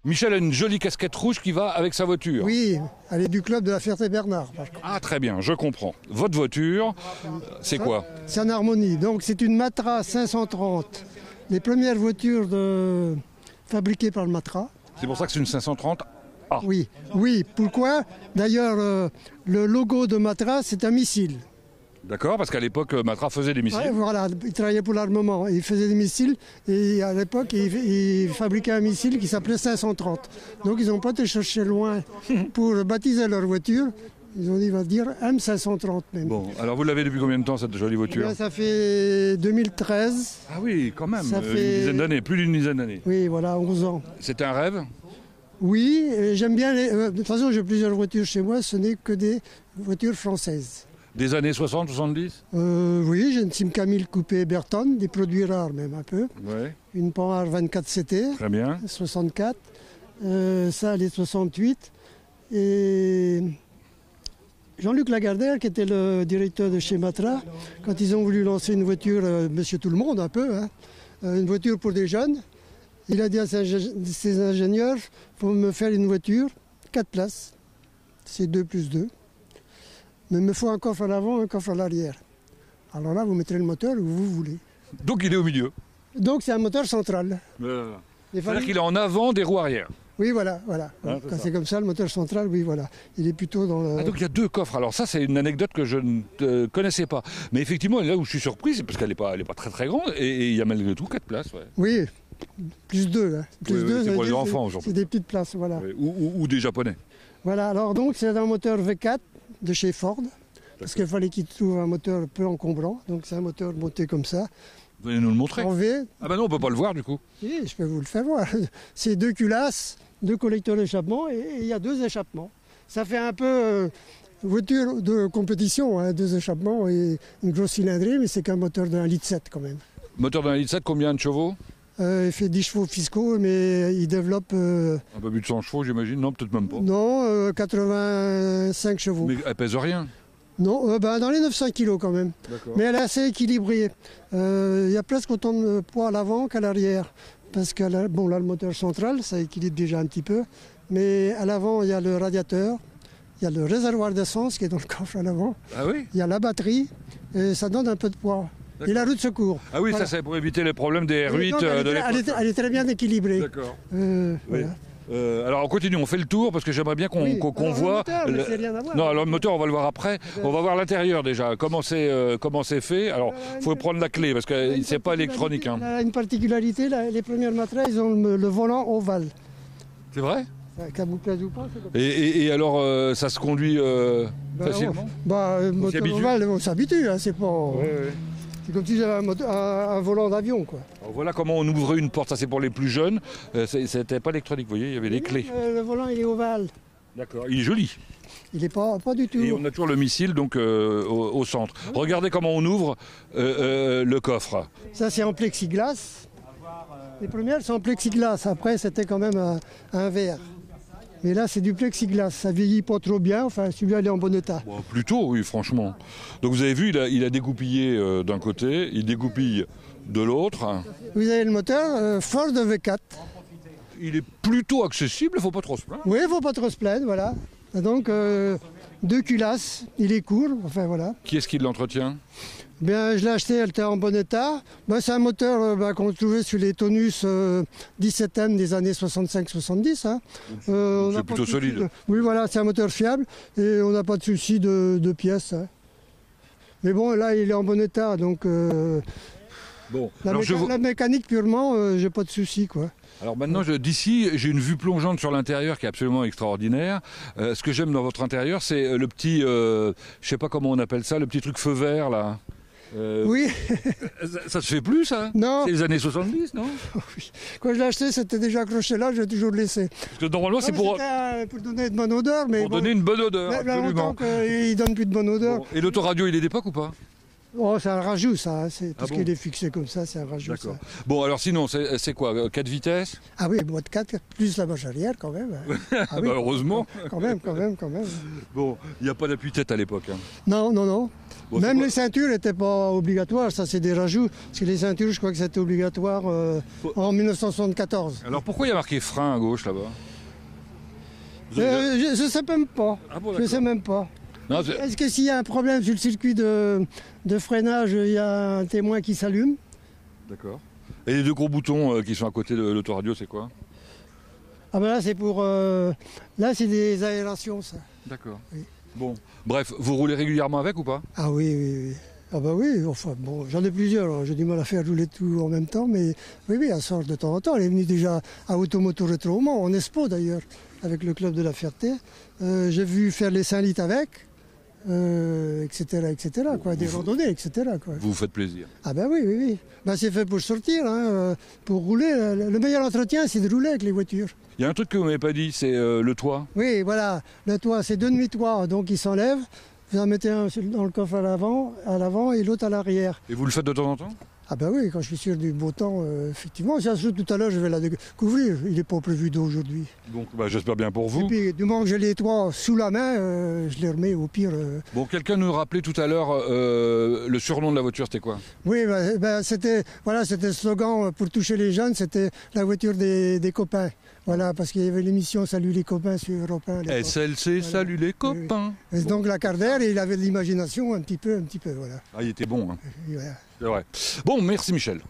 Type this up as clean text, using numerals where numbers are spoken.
Michel a une jolie casquette rouge qui va avec sa voiture. Oui, elle est du club de la Ferté-Bernard. Ah très bien, je comprends. Votre voiture, c'est quoi? C'est en harmonie. Donc c'est une Matra 530. Les premières voitures fabriquées par le Matra. C'est pour ça que c'est une 530. Ah. Oui, oui. Pourquoi? D'ailleurs, le logo de Matra, c'est un missile. D'accord, parce qu'à l'époque, Matra faisait des missiles. Ouais, voilà, il travaillait pour l'armement. Il faisait des missiles et à l'époque, il fabriquait un missile qui s'appelait 530. Donc ils n'ont pas été chercher loin pour baptiser leur voiture. Ils ont dit, on va dire M530 même. Bon, alors vous l'avez depuis combien de temps cette jolie voiture? Bien, ça fait 2013. Ah oui, quand même, Ça fait... une dizaine d'années, plus d'une dizaine d'années. Oui, voilà, 11 ans. C'était un rêve? Oui, j'aime bien de toute façon, j'ai plusieurs voitures chez moi, ce n'est que des voitures françaises. Des années 60, 70? Oui, j'ai une Simca 1000 coupée Berton, des produits rares même un peu. Ouais. Une Panhard 24 CT, Très bien. 64. Ça, elle est 68. Et Jean-Luc Lagardère, qui était le directeur de chez Matra, quand ils ont voulu lancer une voiture, Monsieur Tout-le-Monde un peu, hein, une voiture pour des jeunes, il a dit à ses ingénieurs, il faut me faire une voiture, 4 places, c'est 2 plus 2. Mais il me faut un coffre à l'avant, un coffre à l'arrière. Alors là, vous mettrez le moteur où vous voulez. Donc il est au milieu. Donc c'est un moteur central. C'est-à-dire qu'il est en avant des roues arrière. Oui, voilà. Ah, quand c'est comme ça, le moteur central, oui, voilà. Il est plutôt dans le... Ah, donc il y a 2 coffres. Alors ça, c'est une anecdote que je ne connaissais pas. Mais effectivement, là où je suis surpris, c'est parce qu'elle n'est pas très très grande. Et il y a malgré tout 4 places. Ouais. Oui, plus 2. Hein. Plus Oui, 2, c'est pour les enfants aujourd'hui. C'est des petites places, voilà. Ouais, ou des Japonais. Voilà, alors donc c'est un moteur V4 de chez Ford. Parce qu'il fallait qu'il trouve un moteur peu encombrant. Donc c'est un moteur monté comme ça. Vous allez nous le montrer? En V. Ah ben non, on peut pas le voir du coup. Oui, je peux vous le faire voir. C'est 2 culasses, 2 collecteurs d'échappement et il y a 2 échappements. Ça fait un peu voiture de compétition, hein, 2 échappements et une grosse cylindrée, mais c'est qu'un moteur de 1,7 litre quand même. Moteur d'un 1,7 litre, combien de chevaux? Il fait 10 chevaux fiscaux, mais il développe... Un peu plus de 100 chevaux, j'imagine. Non, peut-être même pas. Non, 85 chevaux. Mais elle pèse rien. Non, dans les 900 kilos quand même. Mais elle est assez équilibrée. Il y a presque autant de poids à l'avant qu'à l'arrière. Parce que là, le moteur central, ça équilibre déjà un petit peu. Mais à l'avant, il y a le radiateur, il y a le réservoir d'essence qui est dans le coffre à l'avant. Ah oui? Il y a la batterie, et ça donne un peu de poids. Et la roue de secours. Ah oui, voilà. ça c'est pour éviter les problèmes des R8 donc, de l'époque. elle est très bien équilibrée. D'accord. Voilà. Alors on continue, on fait le tour parce que j'aimerais bien qu'on voit. Le moteur, c'est rien à voir. Non, alors le moteur, on va le voir après. On va voir l'intérieur déjà, comment c'est fait. Alors, il faut prendre la clé parce que c'est pas électronique. Hein. Elle a une particularité, les premières Matra, ils ont le volant ovale. C'est vrai? Qu'à vous plaise ou pas, c'est comme ça. Et alors, ça se conduit facilement? Moteur ovale, on s'habitue, hein, c'est pas... C'est comme si j'avais un volant d'avion, quoi. Alors, voilà comment on ouvrait une porte, ça c'est pour les plus jeunes. C'était pas électronique, vous voyez, il y avait des clés. Le volant, il est ovale. D'accord, il est joli. Il n'est pas du tout. Et on a toujours le missile donc au centre. Regardez comment on ouvre le coffre. Ça, c'est en plexiglas. Les premières sont en plexiglas. Après, c'était quand même un verre. Mais là, c'est du plexiglas. Ça vieillit pas trop bien. Enfin, celui-là, il est en bon état. Bon, plutôt, oui, franchement. Donc vous avez vu, il a dégoupillé d'un côté, il dégoupille de l'autre. Vous avez le moteur Ford V4. Il est plutôt accessible, il ne faut pas trop se plaindre. Oui, il ne faut pas trop se plaindre, voilà. Et donc, 2 culasses, il est court, enfin voilà. Qui est-ce qui l'entretient? Bien, je l'ai acheté, elle était en bon état. C'est un moteur qu'on trouvait sur les Tonus 17M des années 65-70. Hein. C'est plutôt solide. Oui, voilà, c'est un moteur fiable et on n'a pas de souci de pièces. Hein. Mais bon, là, il est en bon état, donc bon, la mécanique purement, j'ai pas de souci, quoi. Alors maintenant, d'ici, j'ai une vue plongeante sur l'intérieur qui est absolument extraordinaire. Ce que j'aime dans votre intérieur, c'est le petit, je sais pas comment on appelle ça, le petit truc feu vert là. Oui. Ça se fait plus, ça? Non. C'est les années 70, non? Oui. Quand je l'ai acheté, c'était déjà accroché là, j'ai toujours laissé. Parce que normalement, c'est pour donner une bonne odeur. Mais pour donner une bonne odeur, absolument. Il ne donne plus de bonne odeur. Bon. Et l'autoradio, il est d'époque ou pas? Oh, c'est un rajout, ça. Parce qu'il est fixé comme ça, c'est un rajout. D'accord. Bon, alors sinon, c'est quoi? 4 vitesses? Ah oui, boîte 4, plus la marche arrière, quand même. Ah oui, heureusement. Quand même. Bon, il n'y a pas d'appui-tête à l'époque. Hein. Non. Bon, Bon, Même les ceintures n'étaient pas obligatoires, ça c'est des rajouts. Parce que les ceintures, je crois que c'était obligatoire en 1974. Alors pourquoi il y a marqué frein à gauche là-bas? Je ne sais même pas. Ah bon, Je d'accord. sais même pas. Non, Est-ce que s'il y a un problème sur le circuit de freinage, il y a un témoin qui s'allume? D'accord. Et les deux gros boutons qui sont à côté de l'autoradio, c'est quoi? Ah ben là c'est pour... là c'est des aérations ça. D'accord. Oui. Bon, bref, vous roulez régulièrement avec ou pas? Ah oui, oui, oui. Ah bah oui, enfin bon, j'en ai plusieurs, alors j'ai du mal à faire rouler tout en même temps, mais oui, oui, elle sort de temps en temps. Elle est venue déjà à Automoto Rétro au Mans, en Expo d'ailleurs, avec le Club de la Ferté. J'ai vu faire les 5 litres avec, etc., etc., quoi, des randonnées, etc., quoi. Vous vous faites plaisir. Ah ben oui, oui, oui. Ben, c'est fait pour sortir, hein, pour rouler. Le meilleur entretien, c'est de rouler avec les voitures. Il y a un truc que vous m'avez pas dit, c'est le toit. Oui, voilà, le toit, c'est 2 demi-toits, donc ils s'enlèvent. Vous en mettez un dans le coffre à l'avant et l'autre à l'arrière. Et vous le faites de temps en temps? Ah ben oui, quand je suis sûr du beau temps, effectivement. Ça se trouve, tout à l'heure, je vais la découvrir. Il n'est pas prévu d'eau aujourd'hui. Donc bah, j'espère bien pour Et vous. puis, du moment que j'ai les toits sous la main, je les remets au pire. Bon, quelqu'un nous rappelait tout à l'heure le surnom de la voiture, c'était quoi? Oui, c'était le slogan pour toucher les jeunes, c'était la voiture des copains. Voilà, parce qu'il y avait l'émission Salut les copains sur Europe 1 à l'époque. SLC, Voilà. salut les copains. Et donc la Cardère, il avait de l'imagination un petit peu, voilà. Ah, il était bon, hein. Et voilà. C'est vrai. Bon, merci Michel.